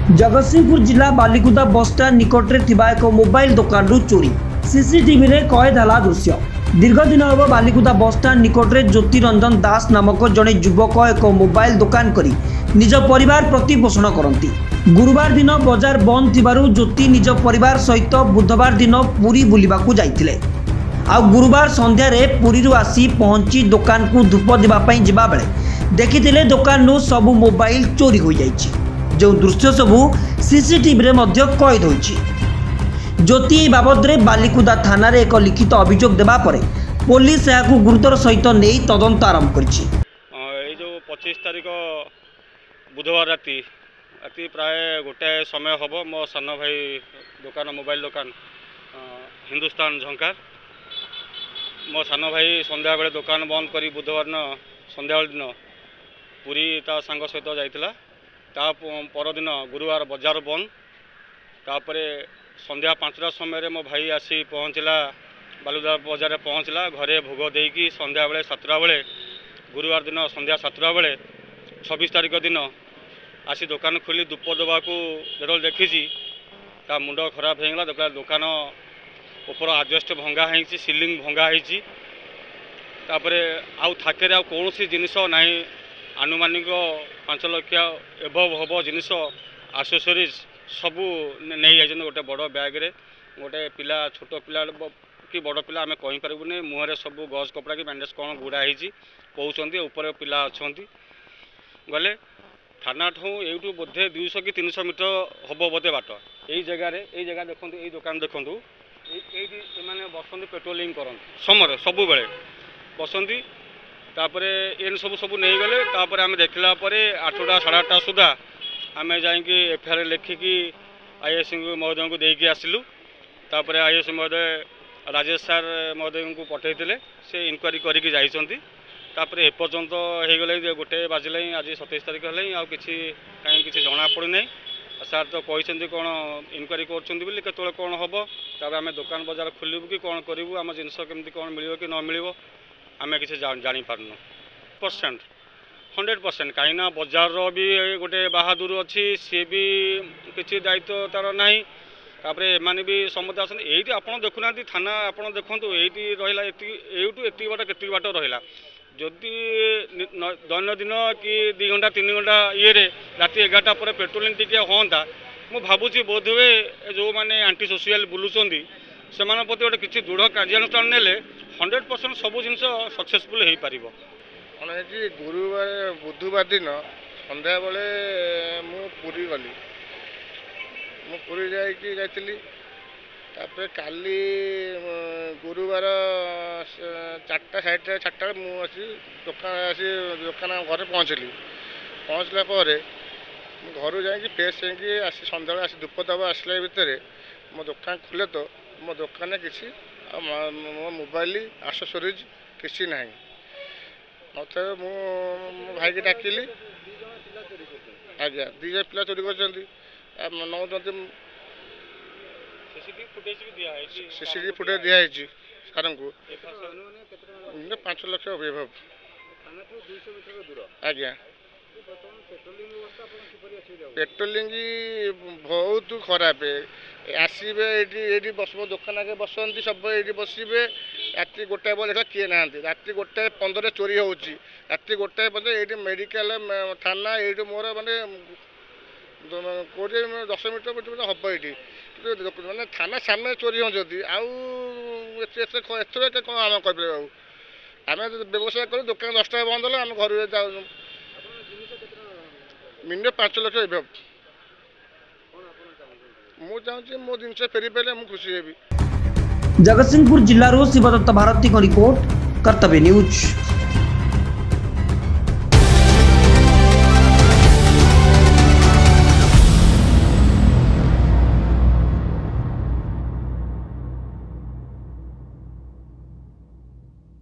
जगतसिंहपुर जिला बालिकुदा बस स्टाण्ड निकट में थिबा एक मोबाइल दुकान चोरी सीसीटीवी रे कैद है दृश्य। दीर्घ दिन हम बालिकुदा बस स्टाण्ड निकट में ज्योतिरंजन दास नामक जड़े युवक एक मोबाइल दुकान करी निज परिवार प्रतिपोषण करती। गुरुवार दिन बजार बंद थिबारु ज्योति निज परिवार सहित बुधवार दिन पुरी बुलिबाकू जाइथिले। आ गुरुवार संध्या रे पुरी आसी पहुंची दुकान को धूप देवाई जिबा बेले देखिथिले दुकान नु सबु मोबाइल चोरी हो जाइछि। जो दृश्य सबू सीसीटीवी कैद होइछि। ज्योति बाबद रे बालिकुदा थाना रे एक लिखित अभियोग देबा परे पुलिस याकू गुरुतर सहित नहीं तदंत आरंभ करिछि। ए जो 25 तारिख बुधवार राति प्राय गोटे समय हम मो सान भाई दुकान मोबाइल दुकान हिंदुस्तान झंकार मो सान भाई संध्या बेले दुकान बंद करी बुधवार दिन संध्या दिन पुरी ता सांग सहित जाइतिला। ता परदिन गुरुवार बजार बंद तापरे संध्या 5टा समय मो भाई आसी पहुँचला बालुदा बजार पहुँचला घरे भोग देकी संध्या बेले 7टा बेले गुरुवार दिन संध्या 7टा बेले 26 तारिख दिन आसी दुकान खोली धूप देवाकू जो देखी ता मुंड खराब होगा। देखा दुकान ऊपर आजबेस्ट भंगा है सिलिंग भंगा है आउ थाके आउ कौन जिनिस ना आनुमानिक 5 लाख एभव हम जिनिस आसेसरीज सबू नहीं जाइए। गोटे बड़ बैग रे गोटे पिला छोट पिला कि बड़ पिला आम कहींपारूनी मुहरे सब गज कपड़ा कि बैंडेज कौन गुड़ा कहते ऊपर पिला अच्छा गले थाना ठू यूँ बोधे 200 कि 300 मीटर हम बोधे बाट यही जगह देखो ये दुकान देखूँ ये बसती पेट्रोलिंग करते समय सबु बेले बसती तापर एन सब सब नहीं गले आम देखला 8टा 8:30 सुधा आम जाकि एफआईआर लिखिकी आईएएस महोदय को देकी आसिलु। तापर आईएएस महोदय राजेश सार महोदय को पठे से इनक्वारी करके जाइछंती। तापर एपर्यंत हो गले गोटे बाजिला आज 27 तारिख है आ किसी कहीं किसी जना पड़ी ना सार तो कहते कौन इनक्वारी कर कौन हम तापर आम दुकान बजार खोलू कि कौन करूँ आम जिनस केमती कौन मिल कि न मिल आम किसी जापारनु 100% कहीं बजार भी गोटे बहादुर अच्छी सी भी किसी दायित्व तार ना तापर एमाने भी समस्त आस ये आप देखुना थाना आप देखूँ ये रहा यूँ एति बाट के बाट रहा जदि दैनंदिन कि 2 घंटा 3 घंटा ये राति 11टा पर पेट्रोलिंग टी हाँ मु भावुँ बोध हुए जो मैंने आंटी सोशियल बुलूँ से प्रति गोटे किसी दृढ़ कार्यानुष्ठान ने 100% सब जिन सक्सेसफुल हो पार। गुरुवार बुधवार दिन संध्या बेले मुरी गली मुरी जाइली तापर काली गुरुवार 4टा 4:30 मुझे दुकान घर पहुँचला घर जा फ्रेश होगी सन्ध्या आसी धूप दबा आसला भितर मो दुकान खोले तो मो दुकान किसी मो मोबाइल आसेसरीज किसी ना मत मो भाई की डाकिली आज्ञा 2 जन पिला चोरी कर नौ सीसीटीवी फुटेज दिखाई सार को 5 लाख एभव आज्ञा पेट्रोलिंग बहुत खराब आसबे ये बस दुकान आगे बसती सब ये बसबे राति 1टा बजे देखा किए ना राति 1:15 चोरी होती राति 1:00 बजे ये मेडिकल थाना ये मोर मानने 10 मीटर हम ये मैंने थाना सामने चोरी होती आउ कौन आम कर आम व्यवसाय कर दुकान 10टा बंद है आम घर जाऊँ मिनिमम 5 लाख एभव मु चाहूँ मो जिन फेरी पारे मुझे खुशी हेबी। जगतसिंहपुर जिल्लारू शिवदत्त भारती रिपोर्ट कर्तव्य न्यूज।